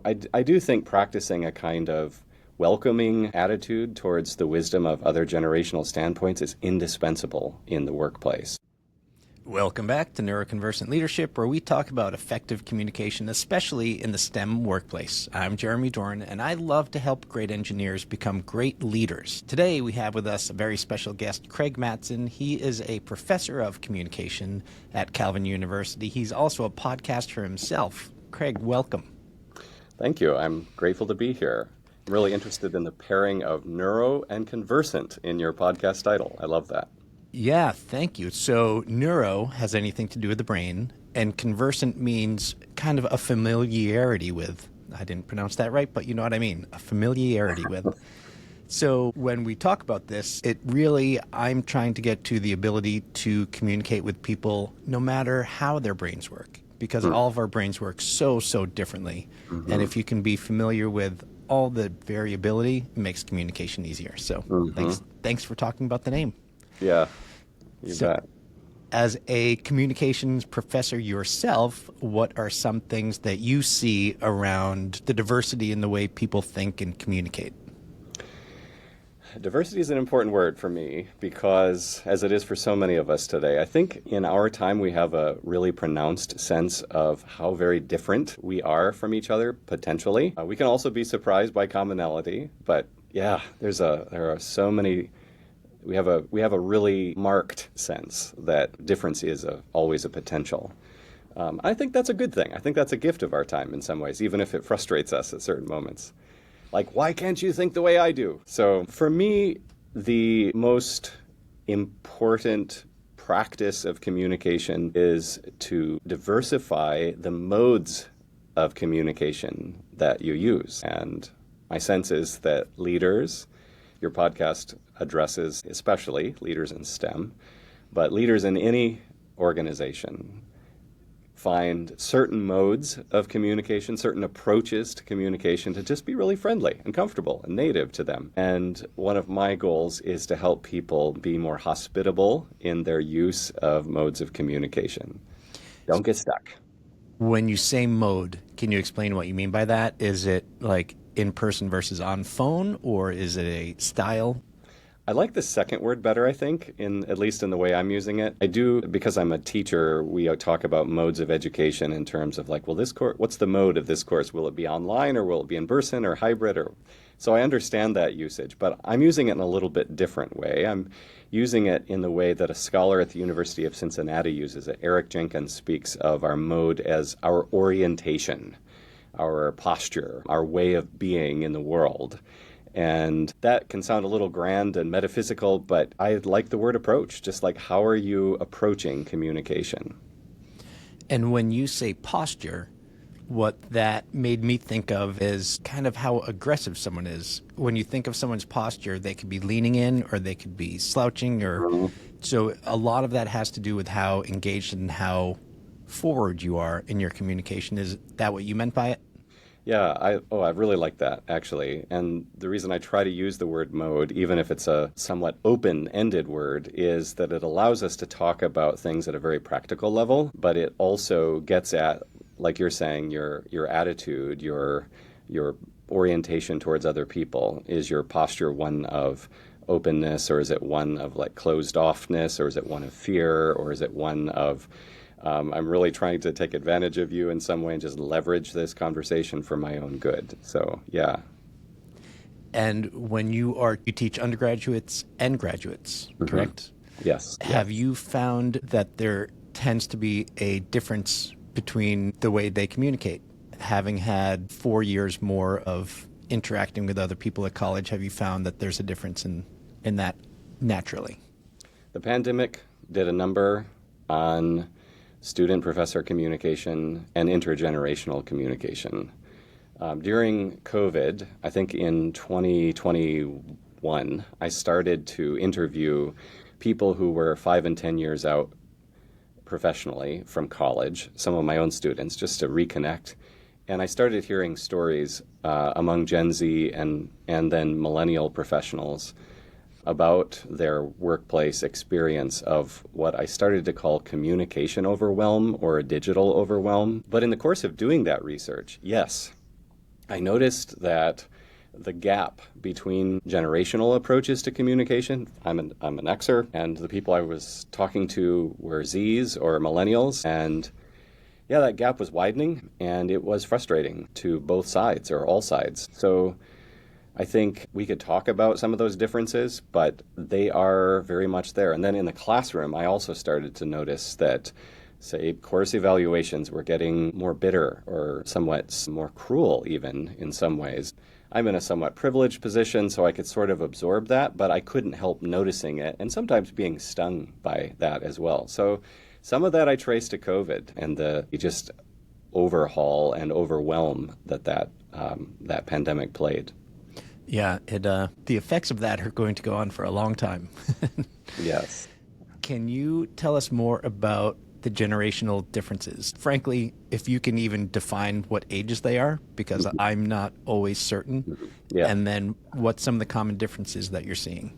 I do think practicing a kind of welcoming attitude towards the wisdom of other generational standpoints is indispensable in the workplace. Welcome back to Neuroconversant Leadership, where we talk about effective communication, especially in the STEM workplace. I'm Jeremy Dorn, and I love to help great engineers become great leaders. Today, we have with us a very special guest, Craig Mattson. He is a professor of communication at Calvin University. He's also a podcaster himself. Craig, welcome. Thank you. I'm grateful to be here. I'm really interested in the pairing of neuro and conversant in your podcast title. I love that. Yeah, thank you. So neuro has anything to do with the brain, and conversant means kind of a familiarity with. I didn't pronounce that right, but you know what I mean, a familiarity with. So when we talk about this, I'm trying to get to the ability to communicate with people no matter how their brains work, because all of our brains work so differently. Mm-hmm. And if you can be familiar with all the variability, it makes communication easier. So thanks for talking about the name. Yeah, you bet. As a communications professor yourself, what are some things that you see around the diversity in the way people think and communicate? Diversity is an important word for me because, as it is for so many of us today, I think in our time we have a really pronounced sense of how very different we are from each other, potentially. We can also be surprised by commonality, but yeah, there are so many. We have a really marked sense that difference is always a potential. I think that's a good thing. I think that's a gift of our time in some ways, even if it frustrates us at certain moments. Like, why can't you think the way I do? So for me, the most important practice of communication is to diversify the modes of communication that you use. And my sense is that leaders, your podcast addresses especially leaders in STEM, but leaders in any organization find certain modes of communication, certain approaches to communication to just be really friendly and comfortable and native to them. And one of my goals is to help people be more hospitable in their use of modes of communication. Don't get stuck. When you say mode, can you explain what you mean by that? Is it like in person versus on phone, or is it a style? I like the second word better, I think, at least in the way I'm using it. I do, because I'm a teacher, we talk about modes of education in terms of like, well, this course, what's the mode of this course? Will it be online, or will it be in person, or hybrid? So I understand that usage, but I'm using it in a little bit different way. I'm using it in the way that a scholar at the University of Cincinnati uses it. Eric Jenkins speaks of our mode as our orientation, our posture, our way of being in the world. And that can sound a little grand and metaphysical, but I like the word approach, just like how are you approaching communication? And when you say posture, what that made me think of is kind of how aggressive someone is. When you think of someone's posture, they could be leaning in or they could be slouching. So a lot of that has to do with how engaged and how forward you are in your communication. Is that what you meant by it? Yeah, I really like that, actually. And the reason I try to use the word mode, even if it's a somewhat open-ended word, is that it allows us to talk about things at a very practical level, but it also gets at, like you're saying, your attitude, your orientation towards other people. Is your posture one of openness, or is it one of like closed offness, or is it one of fear, or is it one of I'm really trying to take advantage of you in some way and just leverage this conversation for my own good. So, yeah. And when you teach undergraduates and graduates, correct? Yes. Have you found that there tends to be a difference between the way they communicate? Having had 4 years more of interacting with other people at college, have you found that there's a difference in that naturally? The pandemic did a number on student-professor communication and intergenerational communication. During COVID, I think in 2021, I started to interview people who were 5 and 10 years out professionally from college, some of my own students, just to reconnect. And I started hearing stories among Gen Z and then millennial professionals about their workplace experience of what I started to call communication overwhelm or a digital overwhelm. But in the course of doing that research, yes, I noticed that the gap between generational approaches to communication, I'm an Xer, and the people I was talking to were Zs or Millennials, and yeah, that gap was widening, and it was frustrating to both sides or all sides. So I think we could talk about some of those differences, but they are very much there. And then in the classroom, I also started to notice that, say, course evaluations were getting more bitter or somewhat more cruel even in some ways. I'm in a somewhat privileged position, so I could sort of absorb that, but I couldn't help noticing it and sometimes being stung by that as well. So some of that I trace to COVID and the just overhaul and overwhelm that pandemic played. Yeah, the effects of that are going to go on for a long time. Yes. Can you tell us more about the generational differences? Frankly, if you can even define what ages they are, because I'm not always certain. Yeah. And then what some of the common differences that you're seeing.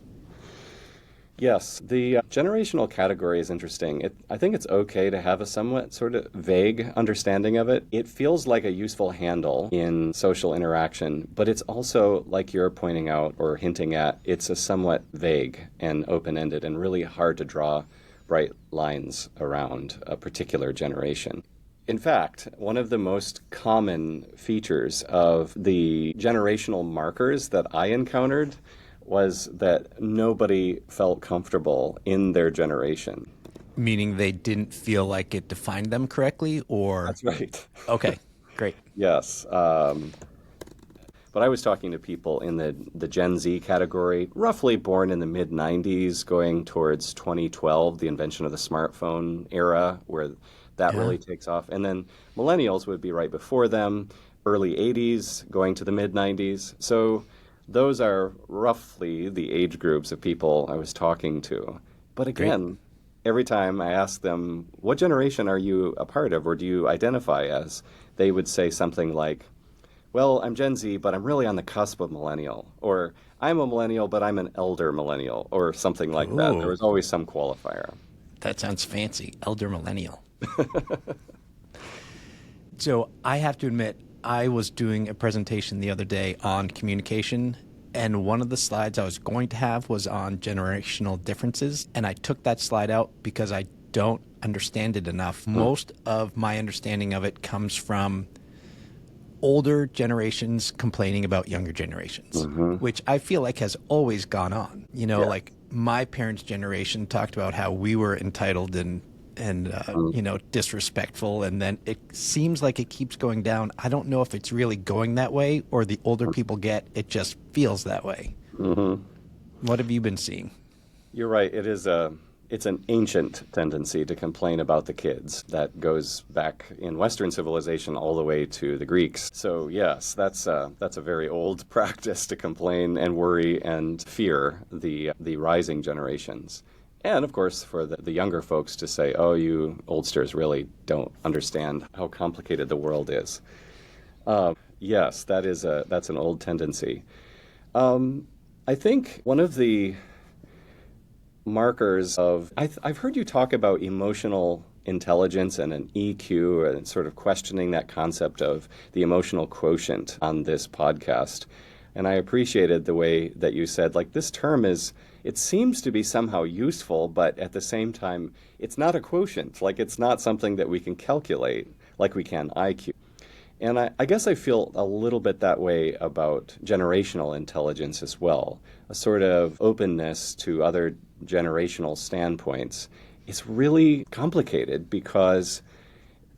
Yes, the generational category is interesting. I think it's okay to have a somewhat sort of vague understanding of it. It feels like a useful handle in social interaction, but it's also, like you're pointing out or hinting at, it's a somewhat vague and open-ended and really hard to draw bright lines around a particular generation. In fact, one of the most common features of the generational markers that I encountered was that nobody felt comfortable in their generation. Meaning they didn't feel like it defined them correctly, or? That's right. Okay, great. Yes. But I was talking to people in the Gen Z category, roughly born in the mid-90s, going towards 2012, the invention of the smartphone era, where that really takes off. And then millennials would be right before them, early 80s, going to the mid-90s. So those are roughly the age groups of people I was talking to. But again, every time I ask them, what generation are you a part of or do you identify as? They would say something like, well, I'm Gen Z, but I'm really on the cusp of millennial. Or I'm a millennial, but I'm an elder millennial, or something like that. There was always some qualifier. That sounds fancy. Elder millennial. So I have to admit, I was doing a presentation the other day on communication, and one of the slides I was going to have was on generational differences, and I took that slide out because I don't understand it enough. Most of my understanding of it comes from older generations complaining about younger generations, which I feel like has always gone on. You know, like my parents' generation talked about how we were entitled and disrespectful, and then it seems like it keeps going down. I don't know if it's really going that way or the older people get, it just feels that way. What have you been seeing? You're right. It's an ancient tendency to complain about the kids that goes back in Western civilization all the way to the Greeks. So yes, that's a very old practice to complain and worry and fear the rising generations. And, of course, for the younger folks to say, oh, you oldsters really don't understand how complicated the world is. Yes, that's an old tendency. I think one of the markers of... I've heard you talk about emotional intelligence and an EQ and sort of questioning that concept of the emotional quotient on this podcast. And I appreciated the way that you said, like, this term it seems to be somehow useful, but at the same time, it's not a quotient. Like, it's not something that we can calculate like we can IQ. And I guess I feel a little bit that way about generational intelligence as well, a sort of openness to other generational standpoints. It's really complicated because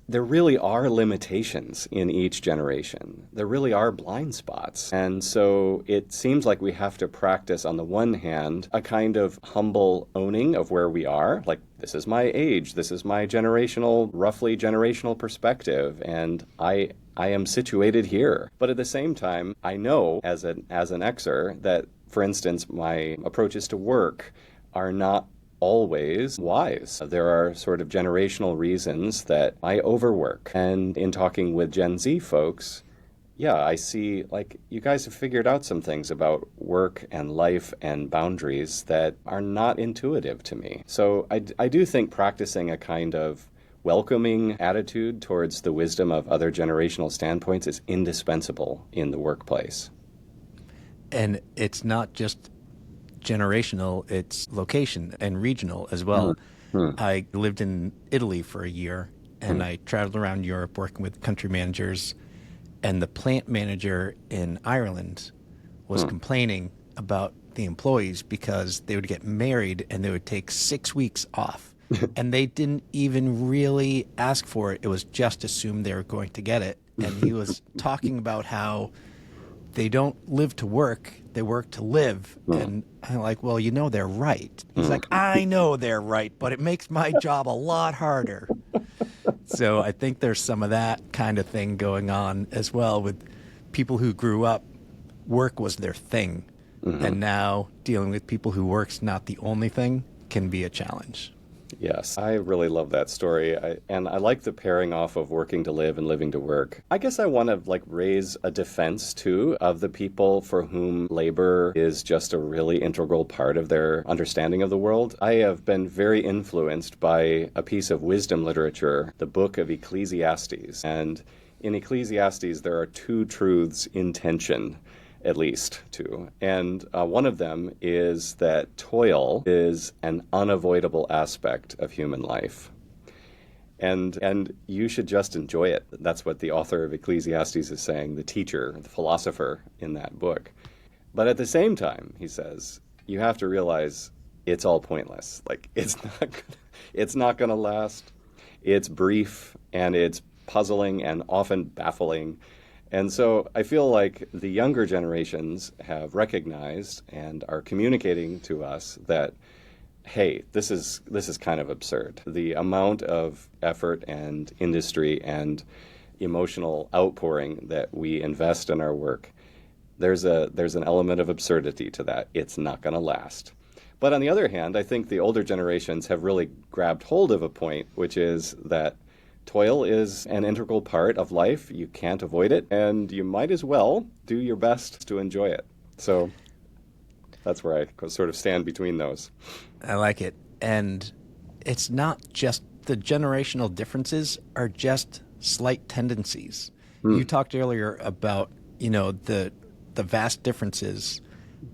there really are limitations in each generation. There really are blind spots. And so it seems like we have to practice, on the one hand, a kind of humble owning of where we are. Like, this is my age, this is my roughly generational perspective, and I am situated here. But at the same time, I know as an Xer that, for instance, my approaches to work are not always wise. There are sort of generational reasons that I overwork. And in talking with Gen Z folks, I see, like, you guys have figured out some things about work and life and boundaries that are not intuitive to me. So I do think practicing a kind of welcoming attitude towards the wisdom of other generational standpoints is indispensable in the workplace. And it's not just generational, it's location and regional as well. I lived in Italy for a year, and I traveled around Europe working with country managers, and the plant manager in Ireland was complaining about the employees because they would get married and they would take 6 weeks off. And they didn't even really ask for it. It was just assumed they were going to get it. And he was talking about how they don't live to work, they work to live. And I'm like, well, you know, they're right. He's like, I know they're right, but it makes my job a lot harder. So I think there's some of that kind of thing going on as well with people who grew up, work was their thing. And now dealing with people who work's not the only thing can be a challenge. Yes, I really love that story. And I like the pairing off of working to live and living to work. I guess I want to raise a defense too of the people for whom labor is just a really integral part of their understanding of the world. I have been very influenced by a piece of wisdom literature, the book of Ecclesiastes. And in Ecclesiastes, there are two truths in tension. At least two. And one of them is that toil is an unavoidable aspect of human life. And you should just enjoy it. That's what the author of Ecclesiastes is saying, the teacher, the philosopher in that book. But at the same time, he says, you have to realize it's all pointless. It's not going to last. It's brief, and it's puzzling and often baffling. And so I feel like the younger generations have recognized and are communicating to us that, hey, this is kind of absurd. The amount of effort and industry and emotional outpouring that we invest in our work, there's an element of absurdity to that. It's not going to last. But on the other hand, I think the older generations have really grabbed hold of a point, which is that toil is an integral part of life. You can't avoid it, and you might as well do your best to enjoy it. So that's where I sort of stand between those. I like it. And it's not just the generational differences are just slight tendencies. You talked earlier about, the vast differences,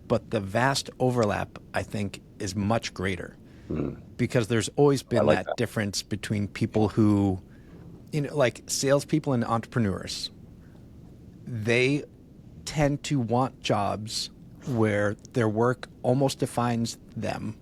but the vast overlap, I think, is much greater. Because there's always been that difference between people who, like salespeople and entrepreneurs, they tend to want jobs where their work almost defines them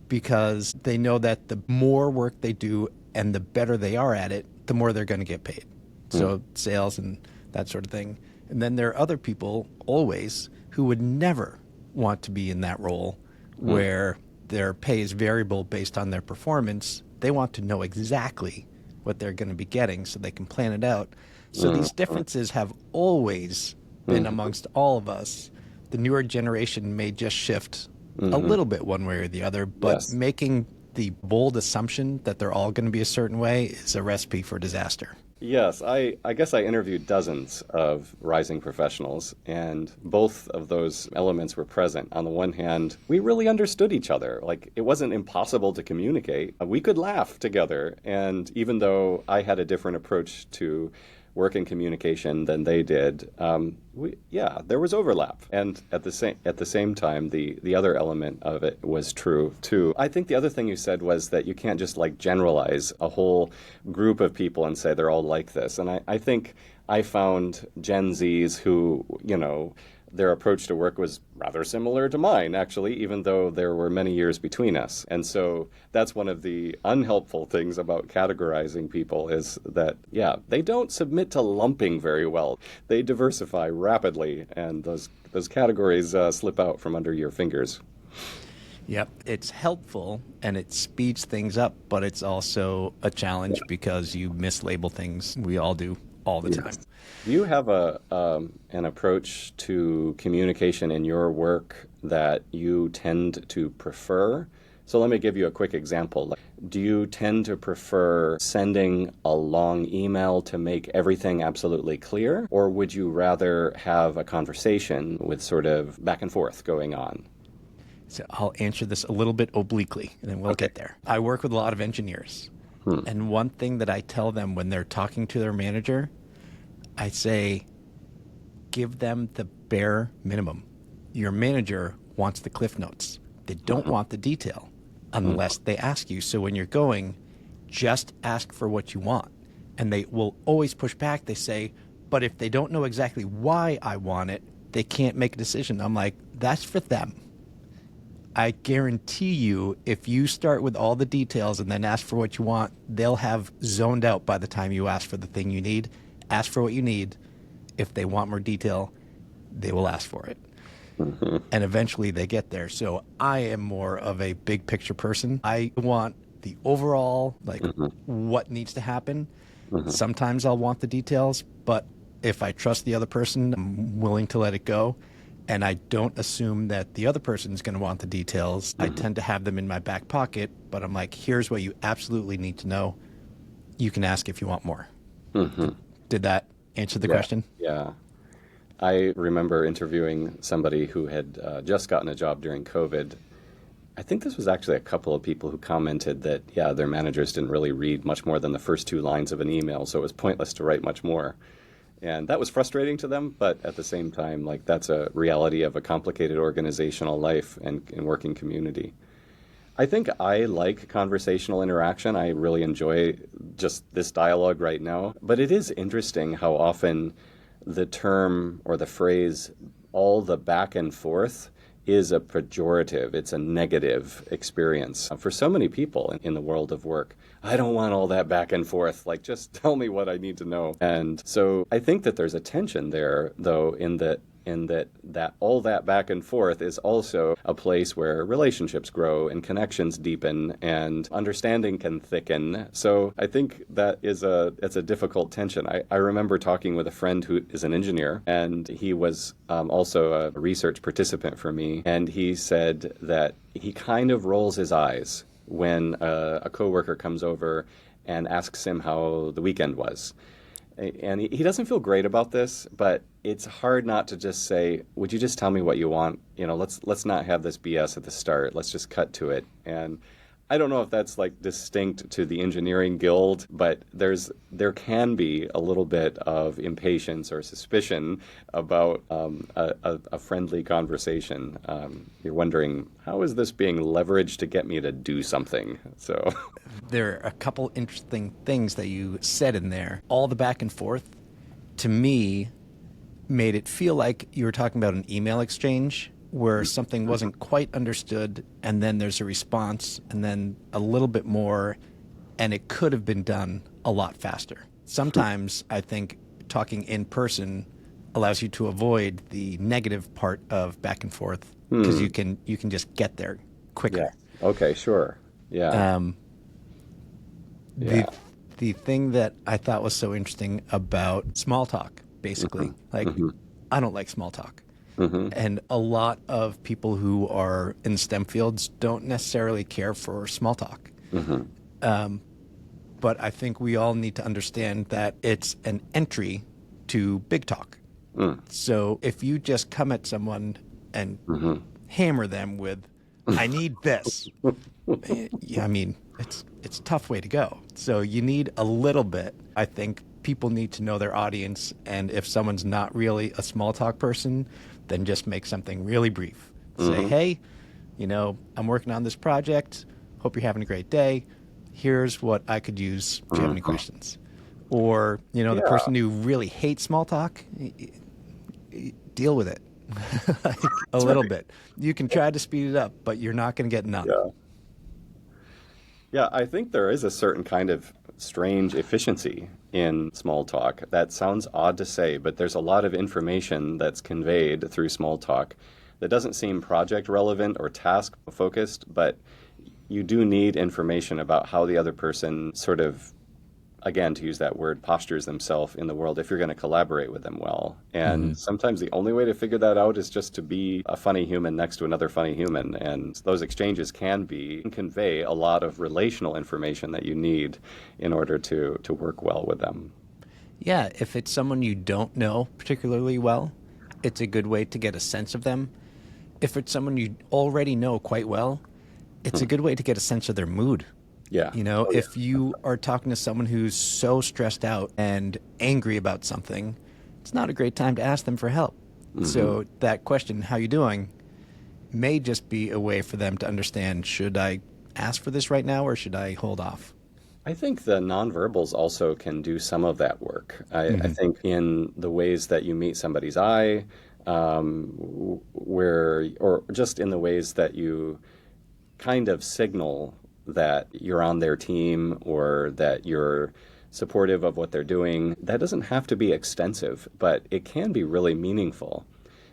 because they know that the more work they do and the better they are at it, the more they're going to get paid. So sales and that sort of thing. And then there are other people always who would never want to be in that role where their pay is variable based on their performance. They want to know exactly what they're going to be getting so they can plan it out. So these differences have always been amongst all of us. The newer generation may just shift a little bit one way or the other, but making the bold assumption that they're all going to be a certain way is a recipe for disaster. Yes, I guess I interviewed dozens of rising professionals, and both of those elements were present. On the one hand, we really understood each other. It wasn't impossible to communicate. We could laugh together, and even though I had a different approach to work in communication than they did, there was overlap. And at the same time, the other element of it was true too. I think the other thing you said was that you can't just generalize a whole group of people and say they're all like this. And I think I found Gen Zs who, their approach to work was rather similar to mine, actually, even though there were many years between us. And so that's one of the unhelpful things about categorizing people is that, they don't submit to lumping very well. They diversify rapidly, and those categories slip out from under your fingers. Yep, it's helpful and it speeds things up, but it's also a challenge because you mislabel things. We all do all the time. Do you have an approach to communication in your work that you tend to prefer? So let me give you a quick example. Do you tend to prefer sending a long email to make everything absolutely clear? Or would you rather have a conversation with sort of back and forth going on? So I'll answer this a little bit obliquely, and then we'll get there. I work with a lot of engineers, And one thing that I tell them when they're talking to their manager, I say, give them the bare minimum. Your manager wants the cliff notes. They don't want the detail unless they ask you. So when you're going, just ask for what you want. And they will always push back. They say, but if they don't know exactly why I want it, they can't make a decision. I'm like, that's for them. I guarantee you, if you start with all the details and then ask for what you want, they'll have zoned out by the time you ask for the thing you need. Ask for what you need. If they want more detail, they will ask for it. And eventually they get there. So I am more of a big picture person. I want the overall, like what needs to happen. Sometimes I'll want the details, but if I trust the other person, I'm willing to let it go. And I don't assume that the other person is going to want the details. I tend to have them in my back pocket, but I'm like, here's what you absolutely need to know. You can ask if you want more. Did that answer the question? Yeah. I remember interviewing somebody who had just gotten a job during COVID. I think this was actually a couple of people who commented that, yeah, their managers didn't really read much more than the first 2 lines of an email, so it was pointless to write much more. And that was frustrating to them, but at the same time, like, that's a reality of a complicated organizational life and working community. I think I like conversational interaction. I really enjoy just this dialogue right now. But it is interesting how often the term or the phrase, all the back and forth, is a pejorative. It's a negative experience for so many people in the world of work. I don't want all that back and forth. Like, just tell me what I need to know. And so I think that there's a tension there, though, in that all that back and forth is also a place where relationships grow and connections deepen and understanding can thicken. So I think it's a difficult tension. I remember talking with a friend who is an engineer, and he was also a research participant for me, and he said that he kind of rolls his eyes when a coworker comes over and asks him how the weekend was. And he doesn't feel great about this, but it's hard not to just say, would you just tell me what you want? You know, let's not have this BS at the start. Let's just cut to it. And I don't know if that's like distinct to the engineering guild, but there can be a little bit of impatience or suspicion about a friendly conversation. You're wondering, how is this being leveraged to get me to do something? So there are a couple interesting things that you said in there. All the back and forth, to me, made it feel like you were talking about an email exchange where something wasn't quite understood, and then there's a response, and then a little bit more, and it could have been done a lot faster. Sometimes I think talking in person allows you to avoid the negative part of back and forth because you can just get there quicker. Yeah. Okay, sure. Yeah. The thing that I thought was so interesting about small talk, basically, I don't like small talk. And a lot of people who are in STEM fields don't necessarily care for small talk. But I think we all need to understand that it's an entry to big talk. So if you just come at someone and hammer them with, I need this, I mean, it's a tough way to go. So you need a little bit. I think people need to know their audience, and if someone's not really a small talk person, then just make something really brief. Say, hey, I'm working on this project. Hope you're having a great day. Here's what I could use if you have any questions. Or, the person who really hates small talk, deal with it a little bit. You can try to speed it up, but you're not going to get none. Yeah, I think there is a certain kind of strange efficiency in small talk. That sounds odd to say, but there's a lot of information that's conveyed through small talk that doesn't seem project relevant or task focused, but you do need information about how the other person sort of, again, to use that word, postures themselves in the world if you're going to collaborate with them well. And sometimes the only way to figure that out is just to be a funny human next to another funny human. And those exchanges can convey a lot of relational information that you need in order to work well with them. Yeah, if it's someone you don't know particularly well, it's a good way to get a sense of them. If it's someone you already know quite well, it's a good way to get a sense of their mood. Yeah. You know, Oh, yeah. if you are talking to someone who's so stressed out and angry about something, it's not a great time to ask them for help. Hmm. So that question, how you doing, may just be a way for them to understand, should I ask for this right now or should I hold off? I think the nonverbals also can do some of that work. I Hmm. think in the ways that you meet somebody's eye, where, or just in the ways that you kind of signal that you're on their team or that you're supportive of what they're doing. That doesn't have to be extensive, but it can be really meaningful.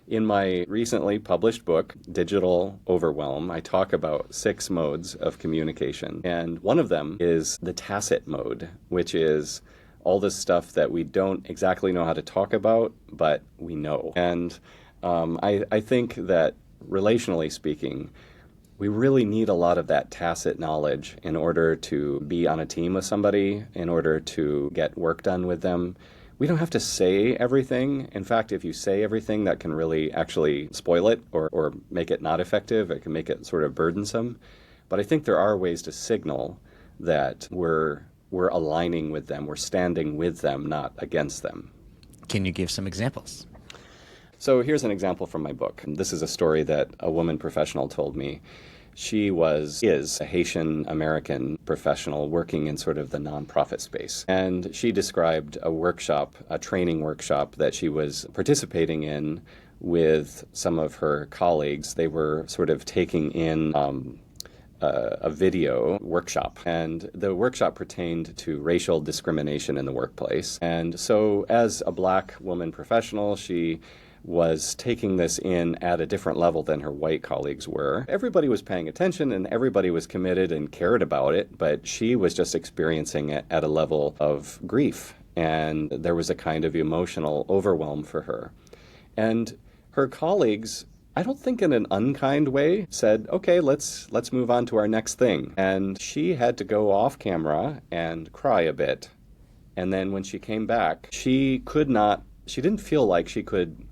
In my recently published book, Digital Overwhelm, I talk about 6 modes of communication. And one of them is the tacit mode, which is all this stuff that we don't exactly know how to talk about, but we know. And I think that relationally speaking, we really need a lot of that tacit knowledge in order to be on a team with somebody, in order to get work done with them. We don't have to say everything. In fact, if you say everything, that can really actually spoil it or make it not effective. It can make it sort of burdensome. But I think there are ways to signal that we're aligning with them, we're standing with them, not against them. Can you give some examples? So here's an example from my book. This is a story that a woman professional told me. She is a Haitian American professional working in sort of the nonprofit space. And she described a workshop, a training workshop that she was participating in with some of her colleagues. They were sort of taking in a video workshop, and the workshop pertained to racial discrimination in the workplace. And so, as a Black woman professional, she was taking this in at a different level than her white colleagues were. Everybody was paying attention and everybody was committed and cared about it, but she was just experiencing it at a level of grief. And there was a kind of emotional overwhelm for her. And her colleagues, I don't think in an unkind way, said, okay, let's move on to our next thing. And she had to go off camera and cry a bit. And then when she came back, she didn't feel like she could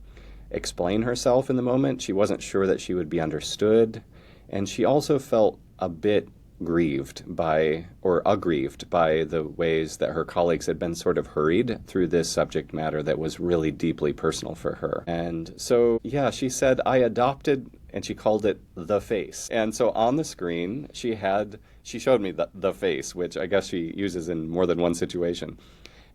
explain herself in the moment. She wasn't sure that she would be understood. And she also felt a bit aggrieved by the ways that her colleagues had been sort of hurried through this subject matter that was really deeply personal for her. And so, yeah, she said, I adopted, and she called it the face. And so on the screen, she showed me the face, which I guess she uses in more than one situation.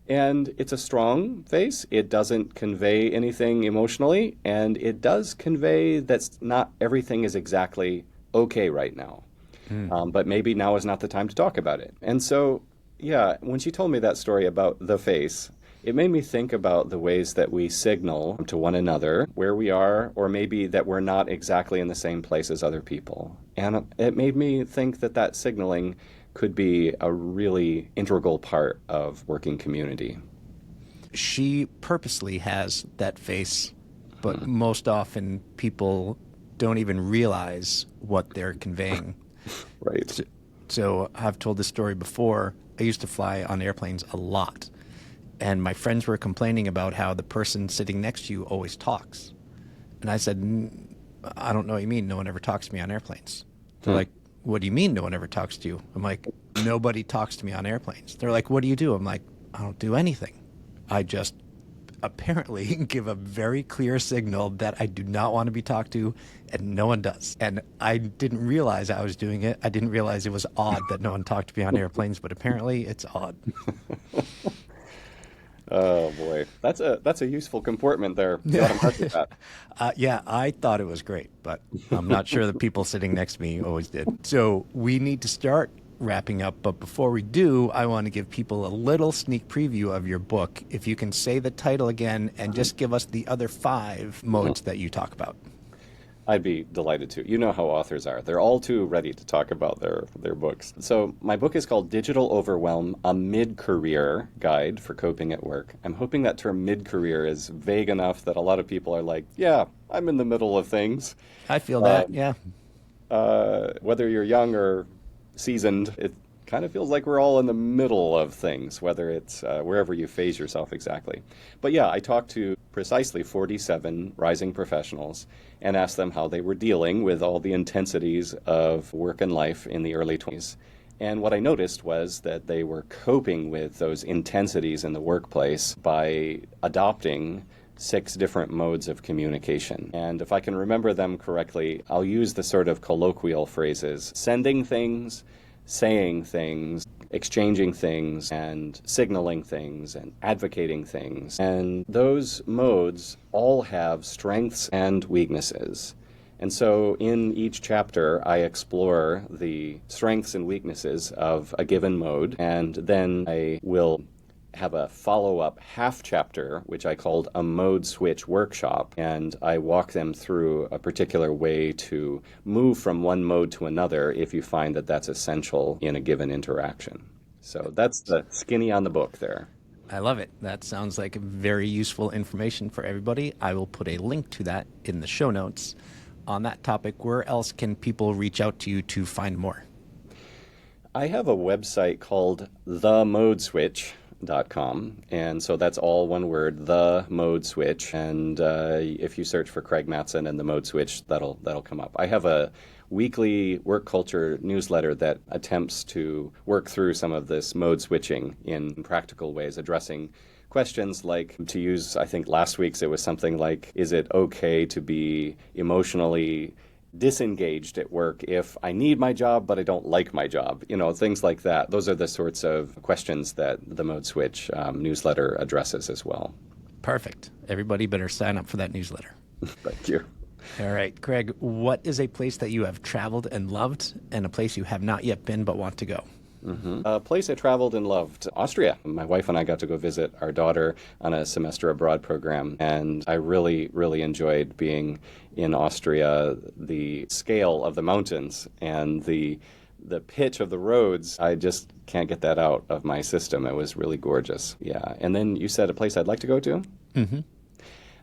And it's a strong face. It doesn't convey anything emotionally, and it does convey that not everything is exactly okay right now. But maybe now is not the time to talk about it. And so, yeah, when she told me that story about the face, it made me think about the ways that we signal to one another where we are, or maybe that we're not exactly in the same place as other people. And it made me think that signaling could be a really integral part of working community. She purposely has that face, but most often people don't even realize what they're conveying. Right. So I've told this story before. I used to fly on airplanes a lot, and my friends were complaining about how the person sitting next to you always talks. And I said, I don't know what you mean. No one ever talks to me on airplanes. They're like, what do you mean no one ever talks to you? I'm like, nobody talks to me on airplanes. They're like, what do you do? I'm like, I don't do anything. I just apparently give a very clear signal that I do not want to be talked to, and no one does. And I didn't realize I was doing it. I didn't realize it was odd that no one talked to me on airplanes, but apparently it's odd. Oh boy, that's a useful comportment there. You ought to market that. Yeah, I thought it was great, but I'm not sure the people sitting next to me always did. So we need to start wrapping up, but before we do, I want to give people a little sneak preview of your book. If you can say the title again and just give us the other 5 modes that you talk about. I'd be delighted to. You know how authors are. They're all too ready to talk about their books. So my book is called Digital Overwhelm, a mid-career guide for coping at work. I'm hoping that term mid-career is vague enough that a lot of people are like, yeah, I'm in the middle of things. I feel that, yeah. Whether you're young or seasoned, it kind of feels like we're all in the middle of things, whether it's wherever you phase yourself exactly. But yeah, I talked to precisely 47 rising professionals and asked them how they were dealing with all the intensities of work and life in the early 20s. And what I noticed was that they were coping with those intensities in the workplace by adopting 6 different modes of communication. And if I can remember them correctly, I'll use the sort of colloquial phrases: sending things, saying things, exchanging things, and signaling things, and advocating things. And those modes all have strengths and weaknesses. And so in each chapter, I explore the strengths and weaknesses of a given mode, and then I will have a follow-up half chapter, which I called a mode switch workshop, and I walk them through a particular way to move from one mode to another if you find that that's essential in a given interaction. So that's the skinny on the book there. I love it. That sounds like very useful information for everybody. I will put a link to that in the show notes. On that topic, where else can people reach out to you to find more? I have a website called themodeswitch.com, and so that's all one word, The Mode Switch. And if you search for Craig Mattson and The Mode Switch, that'll come up. I have a weekly work culture newsletter that attempts to work through some of this mode switching in practical ways, addressing questions like, to use, I think last week's, it was something like, is it okay to be emotionally disengaged at work if I need my job but I don't like my job? You know, things like that. Those are the sorts of questions that the Mode Switch newsletter addresses as well. Perfect. Everybody better sign up for that newsletter. Thank you. All right, Craig, what is a place that you have traveled and loved, and a place you have not yet been but want to go? A place I traveled and loved, Austria. My wife and I got to go visit our daughter on a semester abroad program, and I really, really enjoyed being in Austria. The scale of the mountains and the pitch of the roads, I just can't get that out of my system. It was really gorgeous. Yeah. And then you said a place I'd like to go to? Mm-hmm.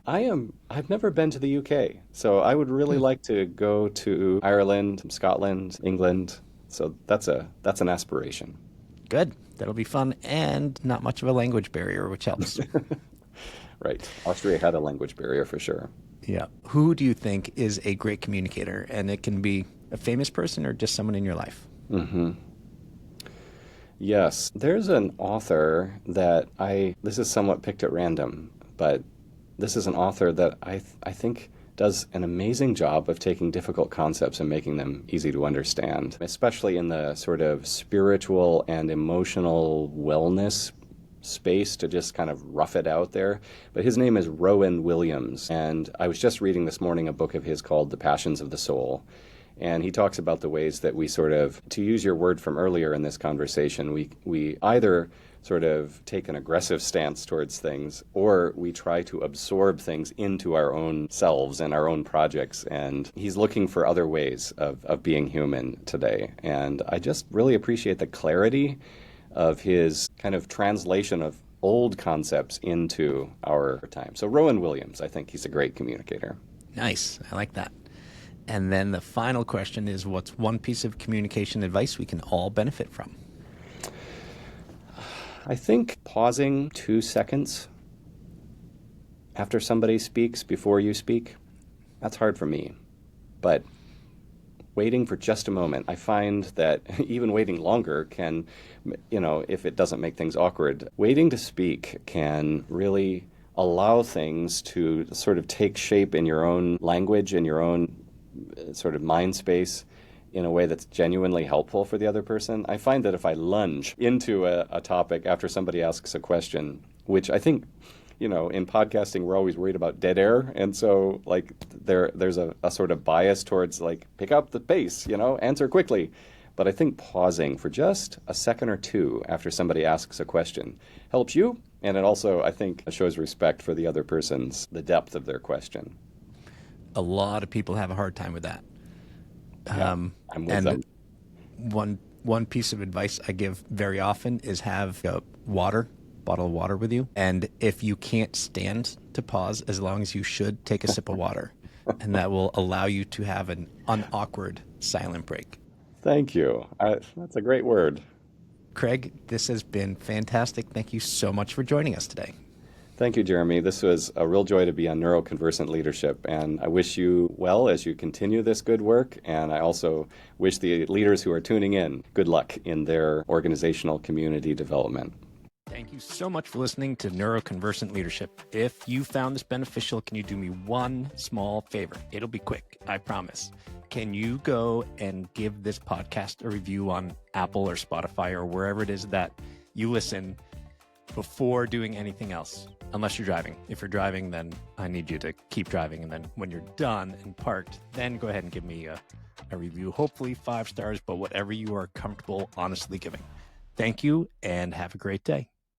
I've never been to the UK, so I would really like to go to Ireland, Scotland, England. So that's an aspiration. Good. That'll be fun, and not much of a language barrier, which helps. Right. Austria had a language barrier for sure. Yeah. Who do you think is a great communicator? And it can be a famous person or just someone in your life. Mm-hmm. Yes. There's an author that this is somewhat picked at random, but this is an author that I think does an amazing job of taking difficult concepts and making them easy to understand, especially in the sort of spiritual and emotional wellness space, to just kind of rough it out there. But his name is Rowan Williams, and I was just reading this morning a book of his called The Passions of the Soul. And he talks about the ways that we sort of, to use your word from earlier in this conversation, we either sort of take an aggressive stance towards things, or we try to absorb things into our own selves and our own projects. And he's looking for other ways of being human today. And I just really appreciate the clarity of his kind of translation of old concepts into our time. So Rowan Williams, I think he's a great communicator. Nice. I like that. And then the final question is, what's one piece of communication advice we can all benefit from? I think pausing 2 seconds after somebody speaks before you speak, that's hard for me. But waiting for just a moment, I find that even waiting longer can, if it doesn't make things awkward, waiting to speak can really allow things to sort of take shape in your own language, in your own sort of mind space, in a way that's genuinely helpful for the other person. I find that if I lunge into a topic after somebody asks a question, which I think, in podcasting, we're always worried about dead air. And so, there's a sort of bias towards, pick up the pace, answer quickly. But I think pausing for just a second or two after somebody asks a question helps you. And it also, I think, shows respect for the other the depth of their question. A lot of people have a hard time with that. Yeah, I'm with them. One piece of advice I give very often is have a bottle of water with you. And if you can't stand to pause as long as you should, take a sip of water. And that will allow you to have an unawkward silent break. Thank you. That's a great word. Craig, this has been fantastic. Thank you so much for joining us today. Thank you, Jeremy. This was a real joy to be on Neuroconversant Leadership, and I wish you well as you continue this good work, and I also wish the leaders who are tuning in good luck in their organizational community development. Thank you so much for listening to Neuroconversant Leadership. If you found this beneficial, can you do me one small favor? It'll be quick, I promise. Can you go and give this podcast a review on Apple or Spotify or wherever it is that you listen before doing anything else? Unless you're driving. If you're driving, then I need you to keep driving. And then when you're done and parked, then go ahead and give me a review. Hopefully 5 stars, but whatever you are comfortable honestly giving. Thank you and have a great day.